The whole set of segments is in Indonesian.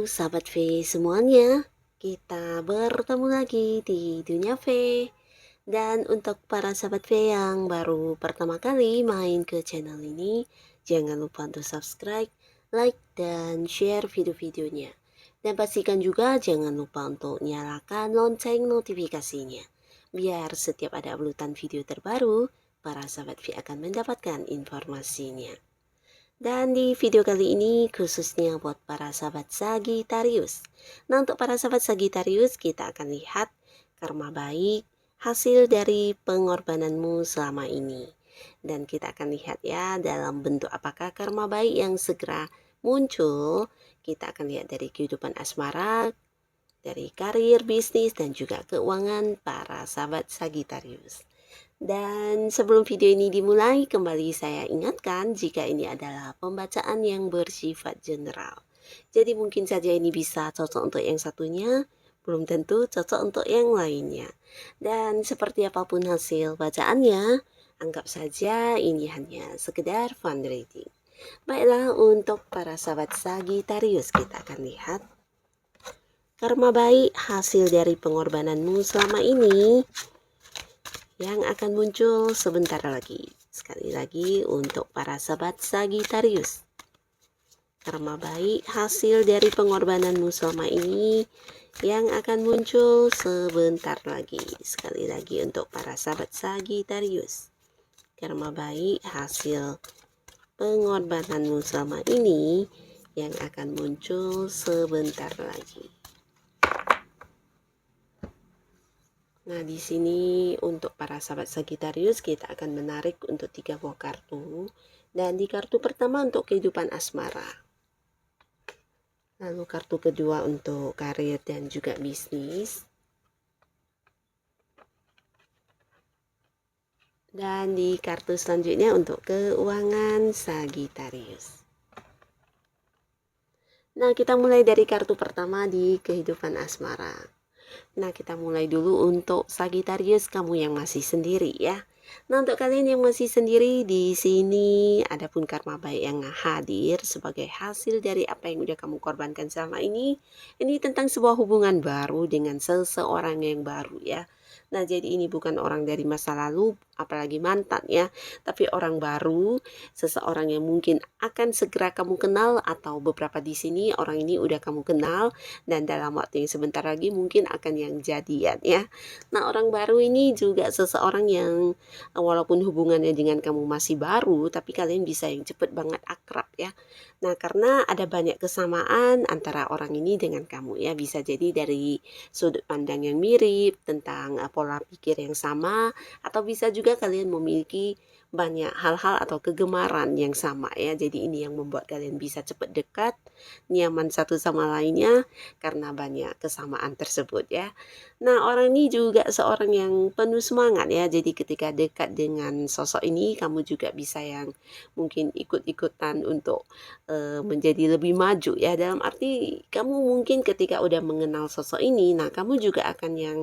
sahabat V semuanya, kita bertemu lagi di Dunia V. Dan untuk para sahabat V yang baru pertama kali main ke channel ini, jangan lupa untuk subscribe, like, dan share video-videonya. Dan pastikan juga jangan lupa untuk nyalakan lonceng notifikasinya, biar setiap ada uploadan video terbaru, para sahabat V akan mendapatkan informasinya. Dan di video kali ini khususnya buat para sahabat Sagittarius. Nah, untuk para sahabat Sagittarius, kita akan lihat karma baik hasil dari pengorbananmu selama ini. Dan kita akan lihat ya dalam bentuk apakah karma baik yang segera muncul. Kita akan lihat dari kehidupan asmara, dari karir, bisnis, dan juga keuangan para sahabat Sagittarius. Dan sebelum video ini dimulai, kembali saya ingatkan jika ini adalah pembacaan yang bersifat general. Jadi mungkin saja ini bisa cocok untuk yang satunya, belum tentu cocok untuk yang lainnya. Dan seperti apapun hasil bacaannya, anggap saja ini hanya sekedar fun reading. Baiklah, untuk para sahabat Sagittarius, kita akan lihat karma baik hasil dari pengorbananmu selama ini yang akan muncul sebentar lagi. Sekali lagi untuk para sahabat Sagittarius, karma baik hasil dari pengorbananmu selama ini yang akan muncul sebentar lagi. Sekali lagi untuk para sahabat Sagittarius, karma baik hasil pengorbananmu selama ini yang akan muncul sebentar lagi. Nah, di sini untuk para sahabat Sagittarius kita akan menarik untuk 3 buah kartu. Dan di kartu pertama untuk kehidupan asmara. Lalu kartu kedua untuk karir dan juga bisnis. Dan di kartu selanjutnya untuk keuangan Sagittarius. Nah, kita mulai dari kartu pertama di kehidupan asmara. Nah, kita mulai dulu untuk Sagittarius, kamu yang masih sendiri ya. Nah, untuk kalian yang masih sendiri di sini adapun karma baik yang hadir sebagai hasil dari apa yang udah kamu korbankan selama ini tentang sebuah hubungan baru dengan seseorang yang baru ya. Nah, jadi ini bukan orang dari masa lalu, apalagi mantan ya, tapi orang baru, seseorang yang mungkin akan segera kamu kenal atau beberapa di sini orang ini udah kamu kenal dan dalam waktu yang sebentar lagi mungkin akan yang jadian ya. Nah, orang baru ini juga seseorang yang walaupun hubungannya dengan kamu masih baru, tapi kalian bisa yang cepet banget akrab ya. Nah, karena ada banyak kesamaan antara orang ini dengan kamu ya, bisa jadi dari sudut pandang yang mirip, tentang pola pikir yang sama, atau bisa juga kalian memiliki banyak hal-hal atau kegemaran yang sama ya. Jadi ini yang membuat kalian bisa cepat dekat, nyaman satu sama lainnya karena banyak kesamaan tersebut ya. Nah, orang ini juga seorang yang penuh semangat ya. Jadi ketika dekat dengan sosok ini, kamu juga bisa yang mungkin ikut-ikutan untuk menjadi lebih maju ya. Dalam arti kamu mungkin ketika udah mengenal sosok ini, nah kamu juga akan yang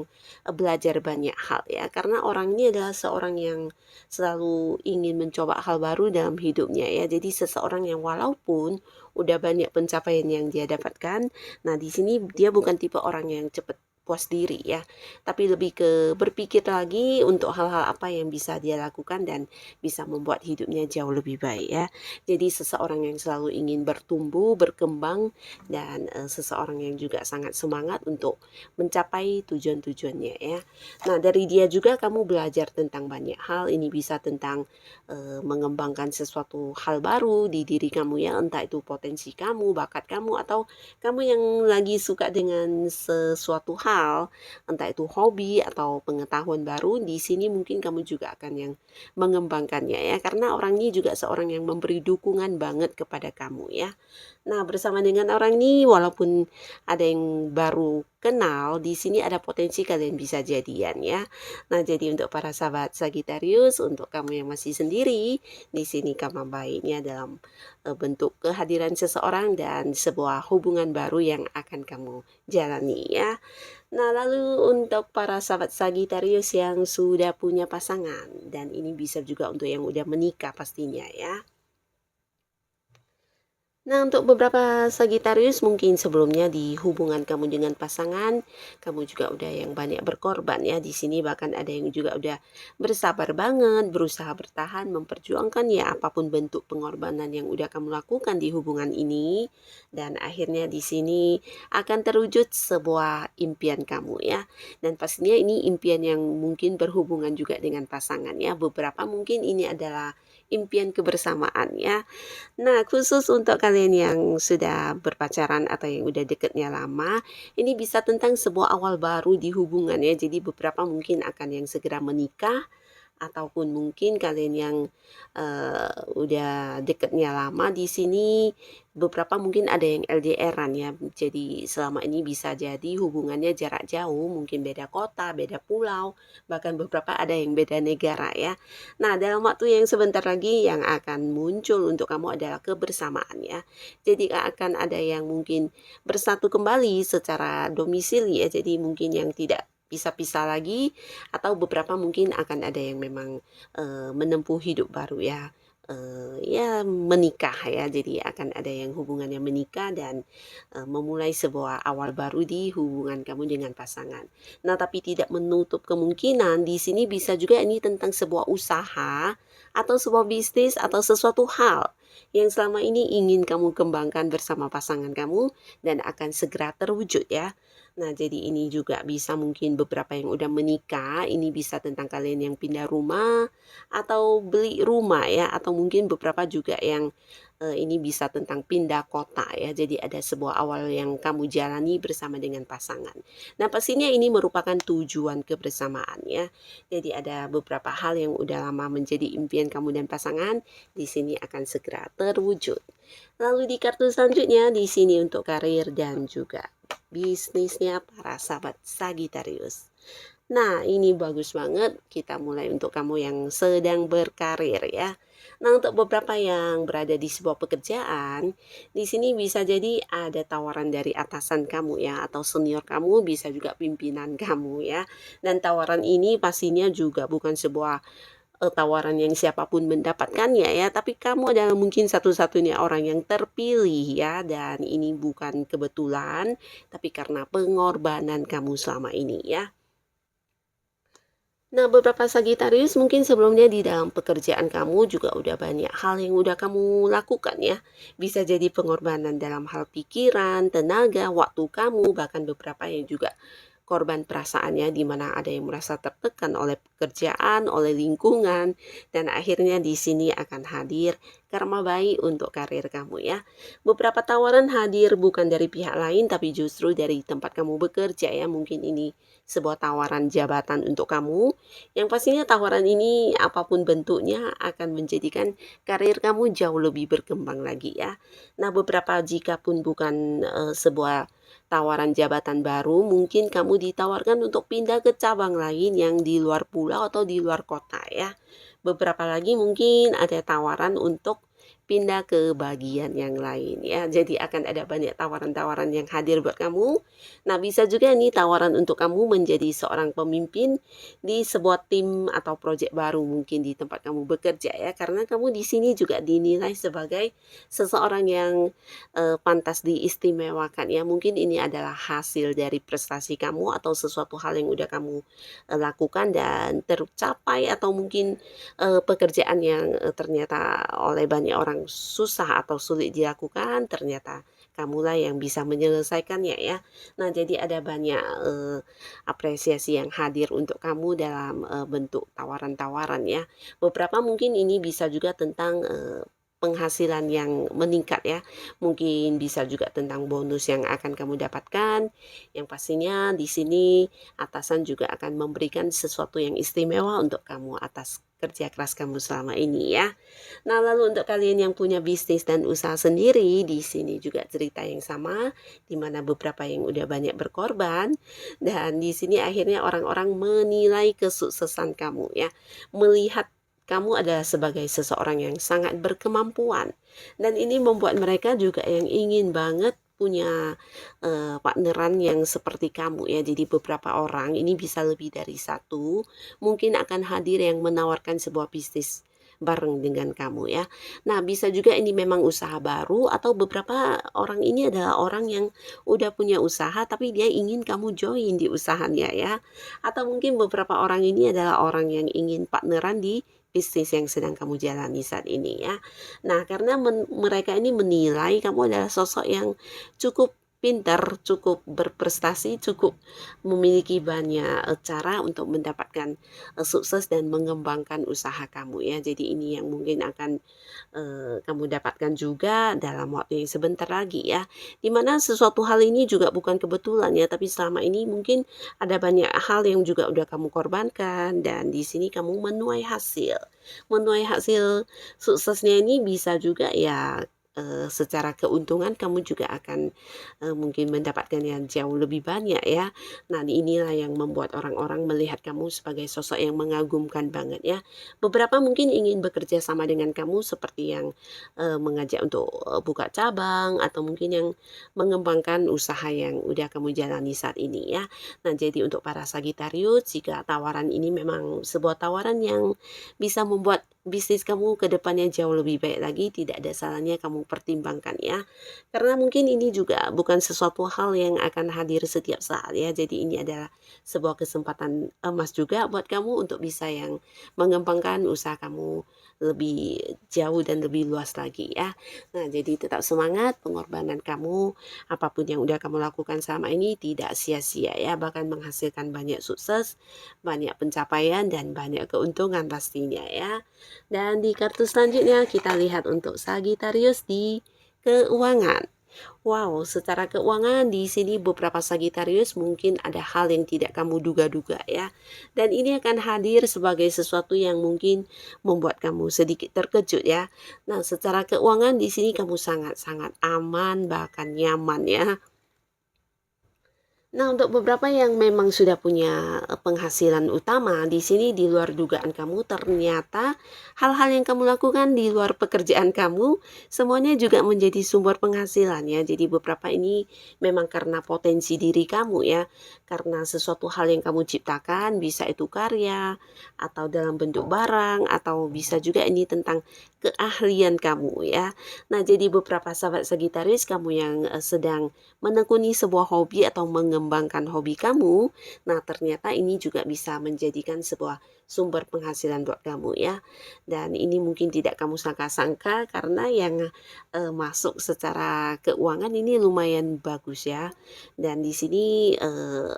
belajar banyak hal ya. Karena orang ini adalah seorang yang selalu ingin mencoba hal baru dalam hidupnya ya. Jadi seseorang yang walaupun udah banyak pencapaian yang dia dapatkan, nah di sini dia bukan tipe orang yang cepat puas diri ya, tapi lebih ke berpikir lagi untuk hal-hal apa yang bisa dia lakukan dan bisa membuat hidupnya jauh lebih baik ya. Jadi seseorang yang selalu ingin bertumbuh, berkembang, dan seseorang yang juga sangat semangat untuk mencapai tujuan-tujuannya ya. Nah, dari dia juga kamu belajar tentang banyak hal. Ini bisa tentang mengembangkan sesuatu hal baru di diri kamu ya, entah itu potensi kamu, bakat kamu, atau kamu yang lagi suka dengan sesuatu hal, entah itu hobi atau pengetahuan baru. Di sini mungkin kamu juga akan yang mengembangkannya ya, karena orang ini juga seorang yang memberi dukungan banget kepada kamu ya. Nah, bersama dengan orang ini walaupun ada yang baru kenal, di sini ada potensi kalian bisa jadian ya. Nah, jadi untuk para sahabat Sagittarius, untuk kamu yang masih sendiri, di sini karma baiknya dalam bentuk kehadiran seseorang dan sebuah hubungan baru yang akan kamu jalani ya. Nah, lalu untuk para sahabat Sagittarius yang sudah punya pasangan, dan ini bisa juga untuk yang udah menikah pastinya ya. Nah, untuk beberapa Sagitarius mungkin sebelumnya di hubungan kamu dengan pasangan, kamu juga udah yang banyak berkorban ya. Di sini bahkan ada yang juga udah bersabar banget, berusaha bertahan, memperjuangkan ya apapun bentuk pengorbanan yang udah kamu lakukan di hubungan ini. Dan akhirnya di sini akan terwujud sebuah impian kamu ya. Dan pastinya ini impian yang mungkin berhubungan juga dengan pasangan ya. Beberapa mungkin ini adalah impian kebersamaan ya. Nah, khusus untuk kalian yang sudah berpacaran atau yang udah deketnya lama, ini bisa tentang sebuah awal baru di hubungan ya. Jadi beberapa mungkin akan yang segera menikah ataupun mungkin kalian yang udah deketnya lama di sini, beberapa mungkin ada yang LDR-an ya. Jadi selama ini bisa jadi hubungannya jarak jauh, mungkin beda kota, beda pulau, bahkan beberapa ada yang beda negara ya. Nah, dalam waktu yang sebentar lagi yang akan muncul untuk kamu adalah kebersamaan ya. Jadi akan ada yang mungkin bersatu kembali secara domisili ya. Jadi mungkin yang tidak pisah-pisah lagi atau beberapa mungkin akan ada yang memang menempuh hidup baru ya. Ya menikah ya, jadi akan ada yang hubungannya menikah dan memulai sebuah awal baru di hubungan kamu dengan pasangan. Nah, tapi tidak menutup kemungkinan di sini bisa juga ini tentang sebuah usaha atau sebuah bisnis atau sesuatu hal yang selama ini ingin kamu kembangkan bersama pasangan kamu dan akan segera terwujud ya. Nah, jadi ini juga bisa mungkin beberapa yang udah menikah, ini bisa tentang kalian yang pindah rumah atau beli rumah ya, atau mungkin beberapa juga yang ini bisa tentang pindah kota ya. Jadi ada sebuah awal yang kamu jalani bersama dengan pasangan. Nah, pastinya ini merupakan tujuan kebersamaan ya. Jadi ada beberapa hal yang udah lama menjadi impian kamu dan pasangan, di sini akan segera terwujud. Lalu di kartu selanjutnya di sini untuk karir dan juga bisnisnya para sahabat Sagitarius. Nah, ini bagus banget. Kita mulai untuk kamu yang sedang berkarir ya. Nah, untuk beberapa yang berada di sebuah pekerjaan, di sini bisa jadi ada tawaran dari atasan kamu ya, atau senior kamu, bisa juga pimpinan kamu ya. Dan tawaran ini pastinya juga bukan sebuah tawaran yang siapapun mendapatkannya ya, tapi kamu adalah mungkin satu-satunya orang yang terpilih ya, dan ini bukan kebetulan, tapi karena pengorbanan kamu selama ini ya. Nah, beberapa Sagitarius mungkin sebelumnya di dalam pekerjaan kamu juga udah banyak hal yang udah kamu lakukan ya. Bisa jadi pengorbanan dalam hal pikiran, tenaga, waktu kamu, bahkan beberapa yang juga korban perasaannya di mana ada yang merasa tertekan oleh pekerjaan, oleh lingkungan, dan akhirnya di sini akan hadir karma baik untuk karir kamu ya. Beberapa tawaran hadir bukan dari pihak lain tapi justru dari tempat kamu bekerja ya. Mungkin ini sebuah tawaran jabatan untuk kamu yang pastinya tawaran ini apapun bentuknya akan menjadikan karir kamu jauh lebih berkembang lagi ya. Nah, beberapa jika pun bukan sebuah tawaran jabatan baru, mungkin kamu ditawarkan untuk pindah ke cabang lain yang di luar pulau atau di luar kota ya. Beberapa lagi mungkin ada tawaran untuk pindah ke bagian yang lain ya. Jadi akan ada banyak tawaran-tawaran yang hadir buat kamu. Nah, bisa juga nih tawaran untuk kamu menjadi seorang pemimpin di sebuah tim atau proyek baru mungkin di tempat kamu bekerja ya. Karena kamu di sini juga dinilai sebagai seseorang yang pantas diistimewakan ya. Mungkin ini adalah hasil dari prestasi kamu atau sesuatu hal yang udah kamu lakukan dan tercapai, atau mungkin pekerjaan yang ternyata oleh banyak orang susah atau sulit dilakukan, ternyata kamulah yang bisa menyelesaikannya ya. Nah, jadi ada banyak apresiasi yang hadir untuk kamu dalam bentuk tawaran-tawaran ya. Beberapa mungkin ini bisa juga tentang penghasilan yang meningkat ya. Mungkin bisa juga tentang bonus yang akan kamu dapatkan. Yang pastinya di sini atasan juga akan memberikan sesuatu yang istimewa untuk kamu atas kerja keras kamu selama ini ya. Nah, lalu untuk kalian yang punya bisnis dan usaha sendiri, di sini juga cerita yang sama, di mana beberapa yang udah banyak berkorban, dan di sini akhirnya orang-orang menilai kesuksesan kamu ya, melihat kamu adalah sebagai seseorang yang sangat berkemampuan, dan ini membuat mereka juga yang ingin banget punya partneran yang seperti kamu ya. Jadi beberapa orang, ini bisa lebih dari satu, mungkin akan hadir yang menawarkan sebuah bisnis bareng dengan kamu ya. Nah, bisa juga ini memang usaha baru atau beberapa orang ini adalah orang yang udah punya usaha tapi dia ingin kamu join di usahanya ya. Atau mungkin beberapa orang ini adalah orang yang ingin partneran di bisnis yang sedang kamu jalani saat ini ya. Nah, karena mereka ini menilai kamu adalah sosok yang cukup pintar, cukup berprestasi, cukup memiliki banyak cara untuk mendapatkan sukses dan mengembangkan usaha kamu ya. Jadi ini yang mungkin akan kamu dapatkan juga dalam waktu yang sebentar lagi ya. Dimana sesuatu hal ini juga bukan kebetulan ya, tapi selama ini mungkin ada banyak hal yang juga udah kamu korbankan dan di sini kamu menuai hasil. Menuai hasil suksesnya ini bisa juga ya secara keuntungan kamu juga akan mungkin mendapatkan yang jauh lebih banyak ya. Nah, inilah yang membuat orang-orang melihat kamu sebagai sosok yang mengagumkan banget ya. Beberapa mungkin ingin bekerja sama dengan kamu seperti yang mengajak untuk buka cabang atau mungkin yang mengembangkan usaha yang udah kamu jalani saat ini ya. Nah, jadi untuk para Sagitarius, jika tawaran ini memang sebuah tawaran yang bisa membuat bisnis kamu ke depannya jauh lebih baik lagi, tidak ada salahnya kamu pertimbangkan ya. Karena mungkin ini juga bukan sesuatu hal yang akan hadir setiap saat ya. Jadi ini adalah sebuah kesempatan emas juga buat kamu untuk bisa yang mengembangkan usaha kamu lebih jauh dan lebih luas lagi ya. Nah, jadi tetap semangat, pengorbanan kamu, apapun yang udah kamu lakukan selama ini tidak sia-sia ya, bahkan menghasilkan banyak sukses, banyak pencapaian dan banyak keuntungan pastinya ya. Dan di kartu selanjutnya kita lihat untuk Sagitarius di keuangan. Wow, secara keuangan di sini beberapa Sagitarius mungkin ada hal yang tidak kamu duga-duga ya. Dan ini akan hadir sebagai sesuatu yang mungkin membuat kamu sedikit terkejut ya. Nah, secara keuangan di sini kamu sangat-sangat aman bahkan nyaman ya. Nah, untuk beberapa yang memang sudah punya penghasilan utama, di sini di luar dugaan kamu ternyata hal-hal yang kamu lakukan di luar pekerjaan kamu semuanya juga menjadi sumber penghasilan ya. Jadi beberapa ini memang karena potensi diri kamu ya, karena sesuatu hal yang kamu ciptakan, bisa itu karya atau dalam bentuk barang atau bisa juga ini tentang keahlian kamu ya. Nah, jadi beberapa sahabat Sagitarius kamu yang sedang menekuni sebuah hobi atau mengembangkan hobi kamu, nah ternyata ini juga bisa menjadikan sebuah sumber penghasilan buat kamu ya. Dan ini mungkin tidak kamu sangka-sangka karena yang masuk secara keuangan ini lumayan bagus ya. Dan di sini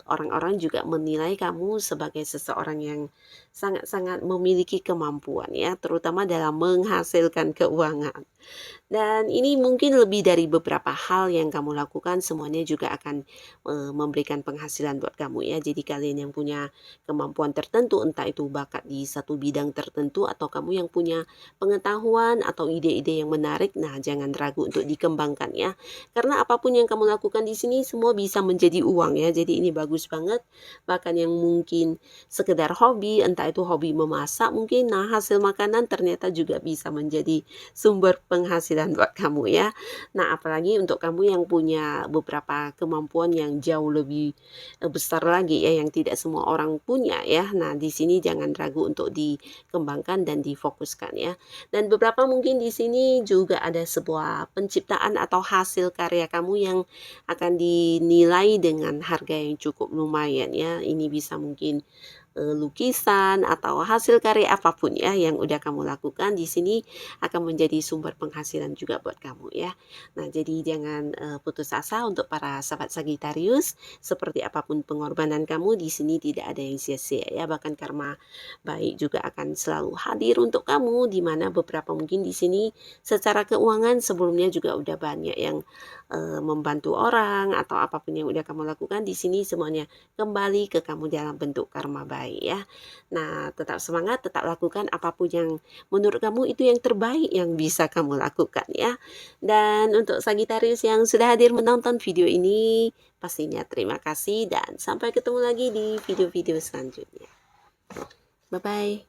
orang-orang juga menilai kamu sebagai seseorang yang sangat-sangat memiliki kemampuan ya, terutama dalam menghasilkan keuangan. Dan ini mungkin lebih dari beberapa hal yang kamu lakukan semuanya juga akan memberikan penghasilan buat kamu ya. Jadi kalian yang punya kemampuan tertentu entah itu bakat di satu bidang tertentu atau kamu yang punya pengetahuan atau ide-ide yang menarik, nah jangan ragu untuk dikembangkan ya. Karena apapun yang kamu lakukan di sini semua bisa menjadi uang ya. Jadi ini bagus banget. Bahkan yang mungkin sekedar hobi, entah itu hobi memasak mungkin, nah hasil makanan ternyata juga bisa menjadi sumber penghasilan buat kamu ya. Nah, apalagi untuk kamu yang punya beberapa kemampuan yang jauh lebih besar lagi ya, yang tidak semua orang punya ya. Nah, di sini jangan ragu untuk dikembangkan dan difokuskan ya. Dan beberapa mungkin di sini juga ada sebuah penciptaan atau hasil karya kamu yang akan dinilai dengan harga yang cukup lumayan ya. Ini bisa mungkin lukisan atau hasil karya apapun ya yang udah kamu lakukan di sini akan menjadi sumber penghasilan juga buat kamu ya. Nah, jadi jangan putus asa untuk para sahabat Sagitarius. Seperti apapun pengorbanan kamu di sini tidak ada yang sia-sia ya. Bahkan karma baik juga akan selalu hadir untuk kamu di mana beberapa mungkin di sini secara keuangan sebelumnya juga udah banyak yang membantu orang atau apapun yang udah kamu lakukan di sini semuanya kembali ke kamu dalam bentuk karma baik ya. Nah, tetap semangat, tetap lakukan apapun yang menurut kamu itu yang terbaik yang bisa kamu lakukan ya. Dan untuk Sagitarius yang sudah hadir menonton video ini, pastinya terima kasih dan sampai ketemu lagi di video-video selanjutnya. Bye-bye.